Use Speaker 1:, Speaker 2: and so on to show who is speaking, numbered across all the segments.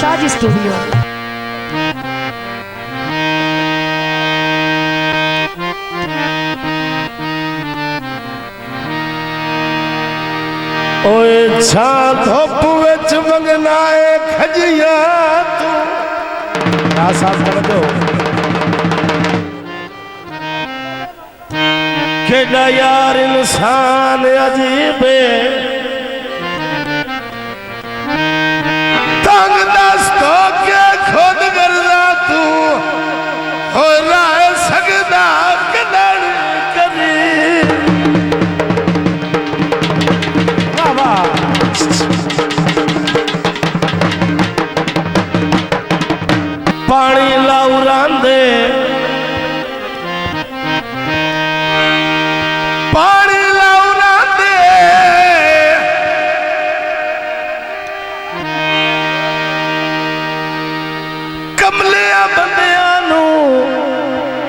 Speaker 1: Shahaji studio.
Speaker 2: ओए छा धोप विच मंगना है खजिया तू साहब कर दो केड़ा यार इंसान अजीब तंग दस तो के खुद करदा तू हो रहा सकदा कदर करी पानी लाऊ रांदे पानी लाऊ रांदे कमलिया बंदिया नू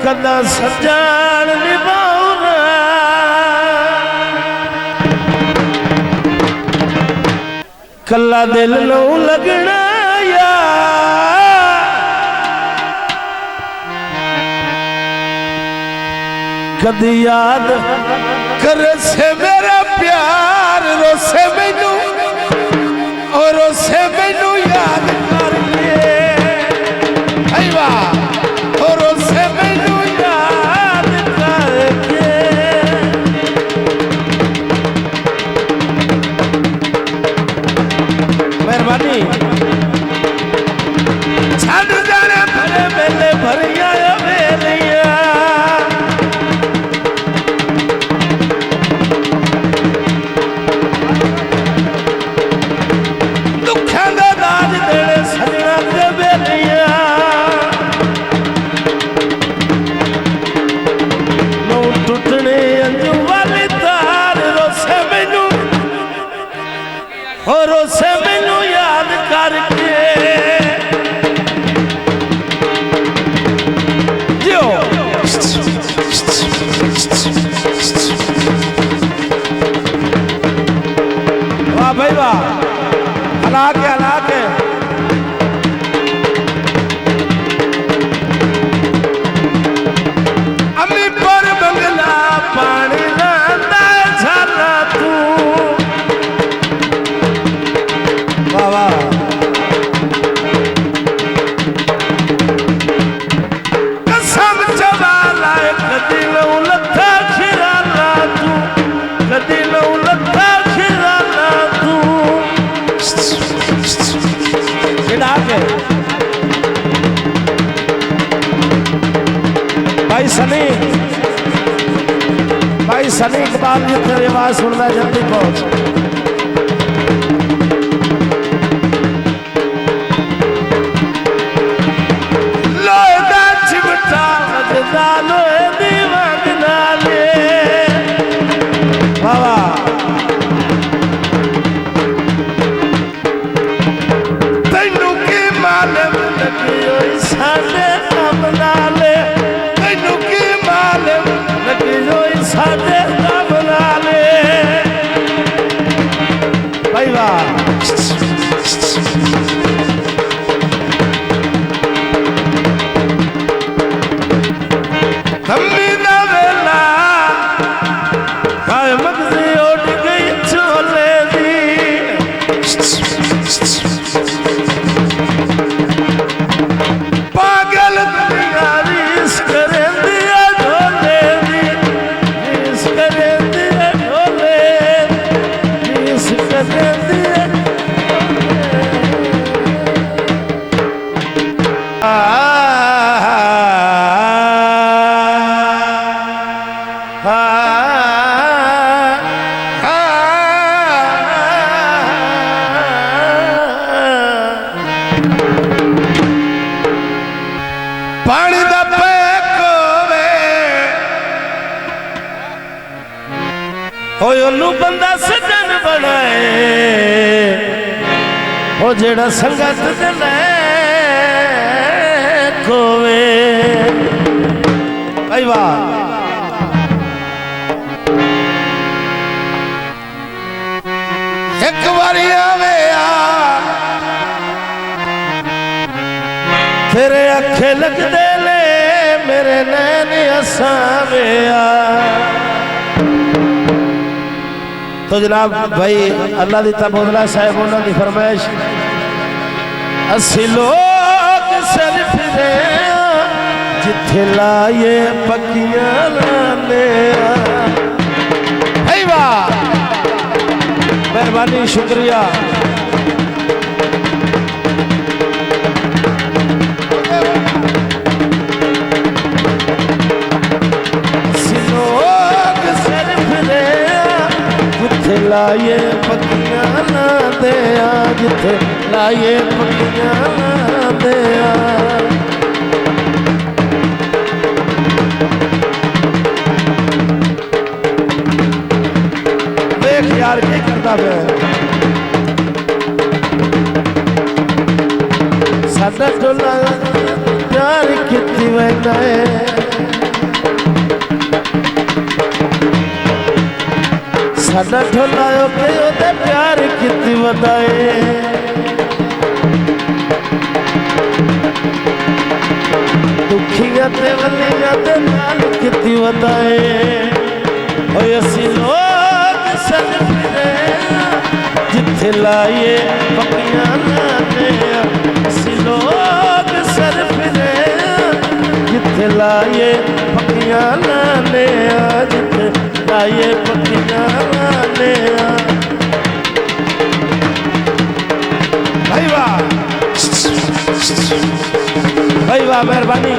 Speaker 2: कदा सजान निभाउना कला दिल नू लगना कदी याद करे से मेरा प्यार रोसे मैनू और रोसे मैनू याद करके और रोसे मैनू याद करके मेहरबानी छड़ जाने भरे मेले भरिया वेलिया और उसे मैनू याद करके जो वाह भाई वाह हला के अम्मी पर बंगला पानी लांदा झाला तू कसम चबाला कदी लो लथा खिराला तू कदी लो लथा खिराला तू चिढ़ा के भाई सनी इकबाल जी तेरी आवाज सुनना जल्दी पहुंच तेनू की मालूम लगी साडे काम नाले तेनू की मालूम लगी साडे काम नाले भाई वाह कमी ना वेला काय मगजी उड़ गई छोले दी पागल दुनिया रीस करे दिया ढोले दी रीस करे दिया ढोले रीस करे दिया पानी दा पैक होवे होए ओनू बंदा सजन बनाए ओ जेड़ा संगत दे लैक होवे भाई वाह एक बारी आवे तेरे अखे लगदे ने मेरे नैन असावेया। तो जनाब भाई अल्लाह दी तबोदला साहब उन्होंने फरमाइश असी लोग सर फिरे जिथे लाए पक्कियां लाने। वाह मेहरबानी शुक्रिया। जिथे लाए पक्कियां ना दिया जिथे लाए पक्कियां ना दिया। देख यार क्या करता है साडा टोला प्यार किती वैंदा है। साडा टोला ओते प्यार किती वधाए। दुखियां ते वलियां ते नाल किती वधाए। ओए असी लोग सन फिरे जिथे लाए पक्कियां लाने। असी लोग सर फिरे जिथे लाए पक्कियां लाने जिथे लाए पक्कियां लाने। भाई वाह भाई वाह मेहरबानी।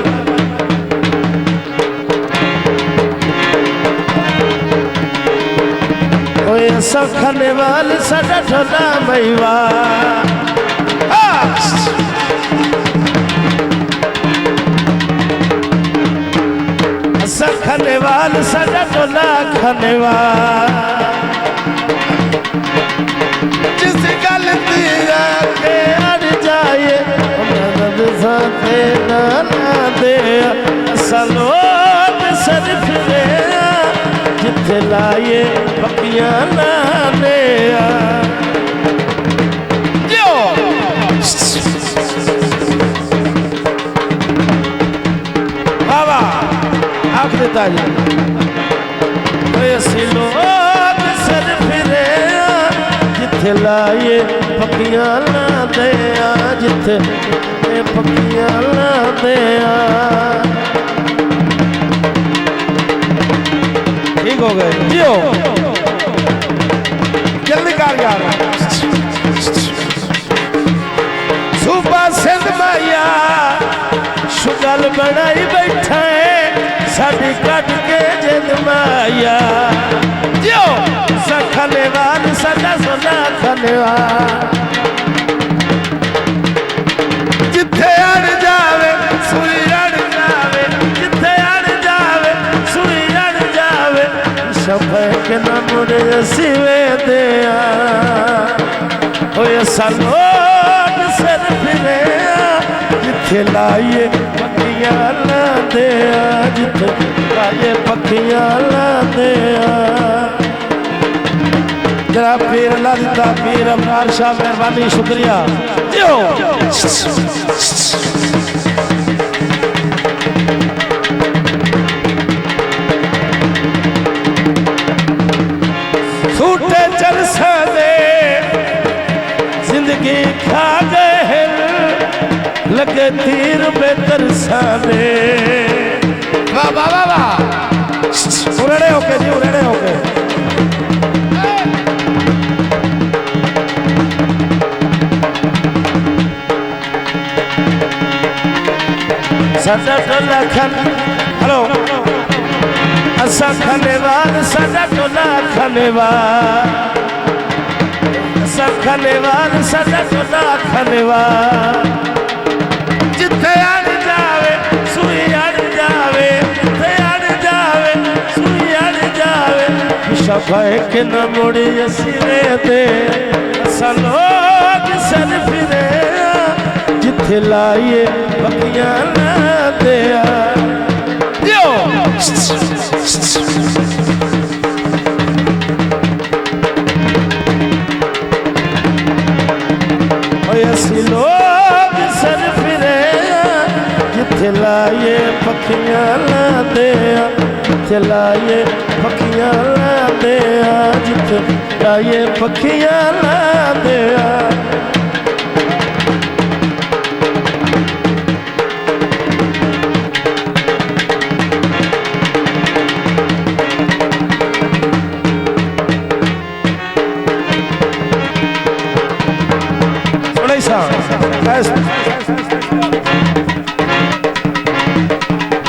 Speaker 2: ओए सब खाने वाले साडा ठोला भाई वाह। सब खाने वाले साडा टोला खाने जिस गल के अड़ जाए साथे ना दे। सलोट सर फिरे जिथे लाए पक्कियां लाने। बाबा आख देता जी असी लोग सर फिरे जिथे लाए पक्कियां लाने जिथे पक्कियां लाने। ठीक हो गए जियो जल्दी कर यार। सुबह सिंध माया शुगल बनाई बैठा है साड़ी कट के जिद माया। जियो सखने वाल सदा सोना खनेवाल जिथे अड़ जावे सुई अड़ जावे जिथे अड़ जावे सुई अड़ जावे। शफे के न मुड़े सिवे दिया। सलोट सर फिरे जिथे लाए पक्कियां लाने जिथे लाए पक्कियां लाने। जरा पीर अल्लाह दा पीर अवतार शाह मेहरबानी शुक्रिया। सूटे जलसा दे जिंदगी खा गए लगे तीर बेहतर साने। वाह वाह वाह वाह उड़े होके जी उड़े होके। साडा टोला खन हेलो असा खनेवाल साडा टोला खनेवाल असा खनेवाल साडा टोला खनेवाल। जिथे अड़ जावे सुई अड़ जावे जिथे अड़ जावे सुई अड़ जावे। शफे के न मुड़ी सिरे दे सलोग सर फिरे जिथे लाए पक्कियां ना दिया। असी लोग सर फिरे जिथे लाए पखियां लांदे आ, जिथे लाए पखियां लांदे आ, जिथे लाए पखियां लांदे आ।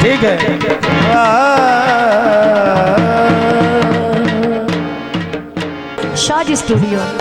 Speaker 2: ठीक है।
Speaker 1: शादी स्टूडियो।